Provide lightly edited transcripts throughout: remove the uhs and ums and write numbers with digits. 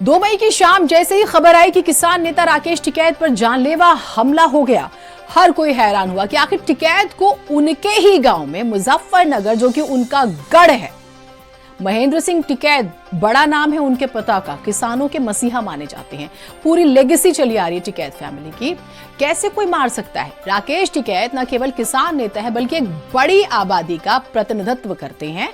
2 मई की शाम जैसे ही खबर आई कि किसान नेता राकेश टिकैत पर जानलेवा हमला हो गया, हर कोई हैरान हुआ कि आखिर टिकैत को उनके ही गांव में मुजफ्फरनगर, जो कि उनका गढ़ है, महेंद्र सिंह टिकैत बड़ा नाम है उनके पिता का, किसानों के मसीहा माने जाते हैं, पूरी लेगेसी चली आ रही है टिकैत फैमिली की। कैसे कोई मार सकता है? राकेश टिकैत न केवल किसान नेता है बल्कि एक बड़ी आबादी का प्रतिनिधित्व करते हैं,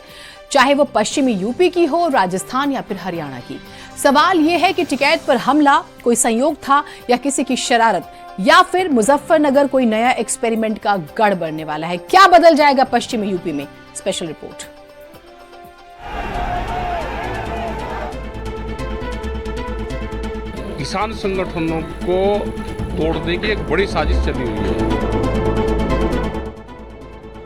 चाहे वो पश्चिमी यूपी की हो, राजस्थान या फिर हरियाणा की। सवाल यह है कि टिकैत पर हमला कोई संयोग था या किसी की शरारत, या फिर मुजफ्फरनगर कोई नया एक्सपेरिमेंट का गढ़ बनने वाला है। क्या बदल जाएगा पश्चिमी यूपी में? Special report. किसान संगठनों को तोड़ने की एक बड़ी साजिश चली हुई है।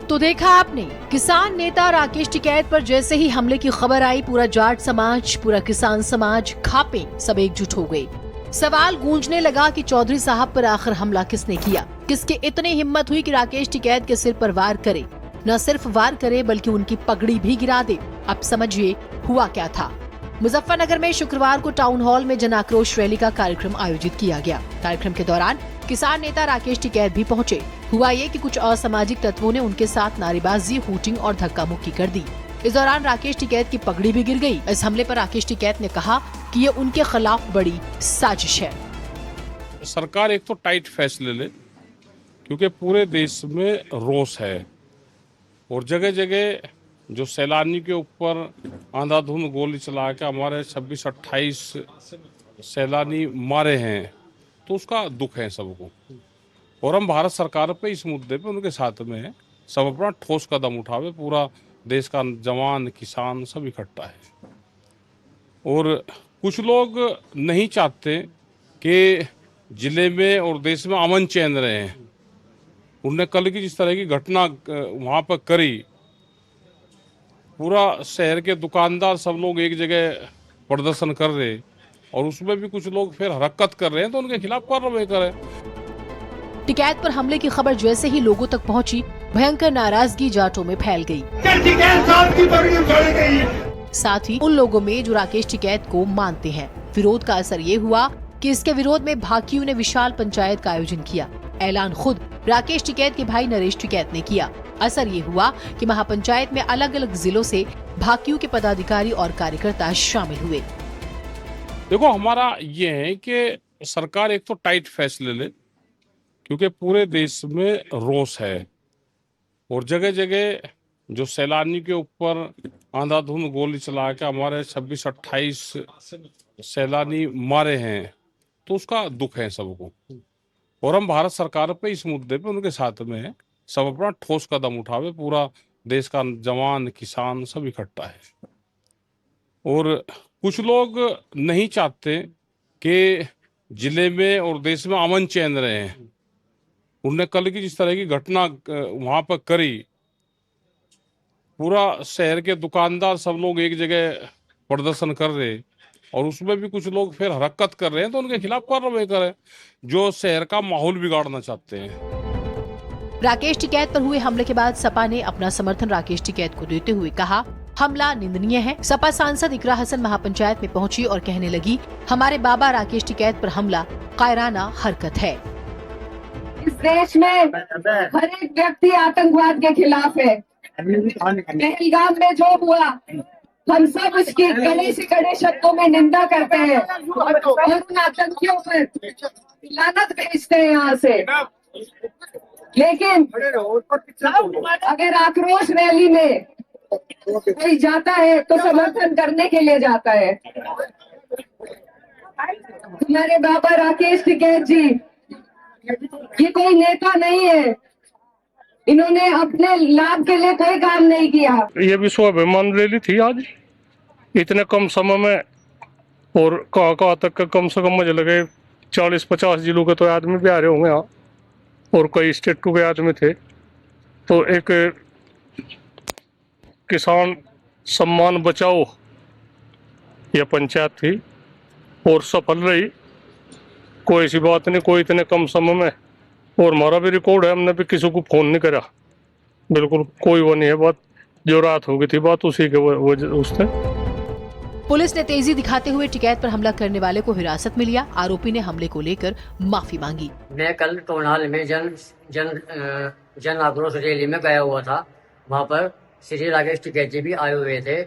तो देखा आपने, किसान नेता राकेश टिकैत पर जैसे ही हमले की खबर आई, पूरा जाट समाज, पूरा किसान समाज, खापे सब एकजुट हो गए। सवाल गूंजने लगा कि चौधरी साहब पर आखिर हमला किसने किया? किसके इतनी हिम्मत हुई कि राकेश टिकैत के सिर पर वार करे? न सिर्फ वार करे बल्कि उनकी पगड़ी भी गिरा दे। अब समझिए हुआ क्या था। मुजफ्फरनगर में शुक्रवार को टाउन हॉल में जन आक्रोश रैली का कार्यक्रम आयोजित किया गया। कार्यक्रम के दौरान किसान नेता राकेश टिकैत भी पहुंचे। हुआ ये कि कुछ असामाजिक तत्वों ने उनके साथ नारेबाजी, हूटिंग और धक्का मुक्की कर दी। इस दौरान राकेश टिकैत की पगड़ी भी गिर गई। इस हमले पर राकेश टिकैत ने कहा कि ये उनके खिलाफ बड़ी साजिश है। सरकार एक तो टाइट फैसले ले, क्योंकि पूरे देश में रोष है और जगह जगह जो सैलानी के ऊपर अंधाधुंध गोली चला के हमारे 26-28 सैलानी मारे हैं, तो उसका दुख है सबको। और हम भारत सरकार पे इस मुद्दे पे उनके साथ में हैं। सब अपना ठोस कदम उठावे, पूरा देश का जवान, किसान सब इकट्ठा है। और कुछ लोग नहीं चाहते कि जिले में और देश में अमन चैन रहे हैं। उनने कल की जिस तरह की घटना वहाँ पर करी, पूरा शहर के दुकानदार सब लोग एक जगह प्रदर्शन कर रहे और उसमें भी कुछ लोग फिर हरकत कर रहे हैं, तो उनके खिलाफ कार्रवाई करें। टिकैत पर हमले की खबर जैसे ही लोगों तक पहुंची, भयंकर नाराजगी जाटों में फैल गई। साथ ही उन लोगों में जो राकेश टिकैत को मानते हैं। विरोध का असर ये हुआ कि इसके विरोध में भाकियों ने विशाल पंचायत का आयोजन किया। ऐलान खुद राकेश टिकैत के भाई नरेश टिकैत ने किया। असर ये हुआ कि महापंचायत में अलग अलग जिलों से भाकियों के पदाधिकारी और कार्यकर्ता शामिल हुए। देखो, हमारा ये है कि सरकार एक तो टाइट फैसले ले, क्योंकि पूरे देश में रोष है और जगह जगह जो सैलानी के ऊपर अंधाधुंध गोली चला के हमारे 26-28 सैलानी मारे हैं, तो उसका दुख है सबको। और हम भारत सरकार पे इस मुद्दे पे उनके साथ में हैं। सब अपना ठोस कदम उठावे, पूरा देश का जवान, किसान सब इकट्ठा है। और कुछ लोग नहीं चाहते कि जिले में और देश में अमन चैन रहे हैं। उनने कल की जिस तरह की घटना वहाँ पर करी, पूरा शहर के दुकानदार सब लोग एक जगह प्रदर्शन कर रहे और उसमें भी कुछ लोग फिर हरकत कर रहे हैं, तो उनके खिलाफ कार्रवाई करें, जो शहर का माहौल बिगाड़ना चाहते हैं। राकेश टिकैत पर हुए हमले के बाद सपा ने अपना समर्थन राकेश टिकैत को देते हुए कहा, हमला निंदनीय है। सपा सांसद इकरा हसन महापंचायत में पहुंची और कहने लगी, हमारे बाबा राकेश टिकैत पर हमला कायराना हरकत है। इस देश में हर एक व्यक्ति आतंकवाद के खिलाफ है। पहलगाम में जो हुआ, हम सब उसकी कड़े से कड़े शब्दों में निंदा करते हैं और उन आतंकियों पर लानत भेजते हैं यहाँ से। लेकिन अगर आक्रोश रैली में कोई जाता है तो समर्थन करने के लिए जाता है। हमारे बाबा राकेश टिकैत जी ये कोई नेता नहीं है, इन्होंने अपने लाभ के लिए कोई काम नहीं किया। ये भी स्वाभिमान रैली थी आज, इतने कम समय में, और कहाँ तक का कम से कम मुझे लगे 40-50 जिलों के तो आदमी भी आ रहे होंगे यहाँ, और कई स्टेटों के आदमी थे। तो एक किसान सम्मान बचाओ यह पंचायत थी और सफल रही। कोई ऐसी बात नहीं, कोई इतने कम समय में, और हमारा भी रिकॉर्ड है, हमने भी किसी को फोन नहीं करा, बिल्कुल कोई वो नहीं है बात। जो रात हो गई थी बात उसी के उससे। पुलिस ने तेजी दिखाते हुए टिकैत पर हमला करने वाले को हिरासत में लिया। आरोपी ने हमले को लेकर माफी मांगी। मैं कल टोनाल में जन आक्रोश रैली में गया हुआ था। वहाँ पर श्री राकेश टिकैत जी भी आए हुए थे।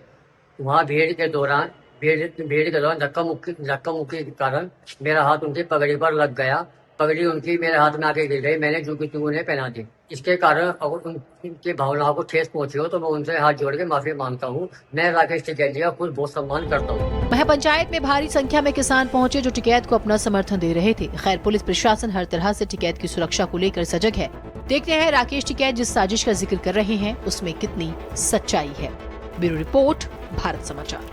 वहाँ भीड़ के दौरान धक्का मुक्की के कारण मेरा हाथ उनकी पगड़ी पर लग गया। पगड़ी उनकी मेरे हाथ में आके गिर गई। मैंने जो कि उन्हें पहना दी। इसके कारण अगर उनकी भावनाओं को ठेस पहुंची हो तो मैं उनसे हाथ जोड़ के माफी मांगता हूँ। मैं राकेश टिकैत जी का खुद बहुत सम्मान करता हूँ। वह पंचायत में भारी संख्या में किसान पहुंचे जो टिकैत को अपना समर्थन दे रहे थे। खैर, पुलिस प्रशासन हर तरह से टिकैत की सुरक्षा को लेकर सजग है। देखते हैं राकेश टिकैत जिस साजिश का जिक्र कर रहे हैं उसमें कितनी सच्चाई है। ब्यूरो रिपोर्ट, भारत समाचार।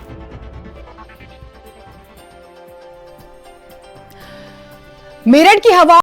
मेरठ की हवा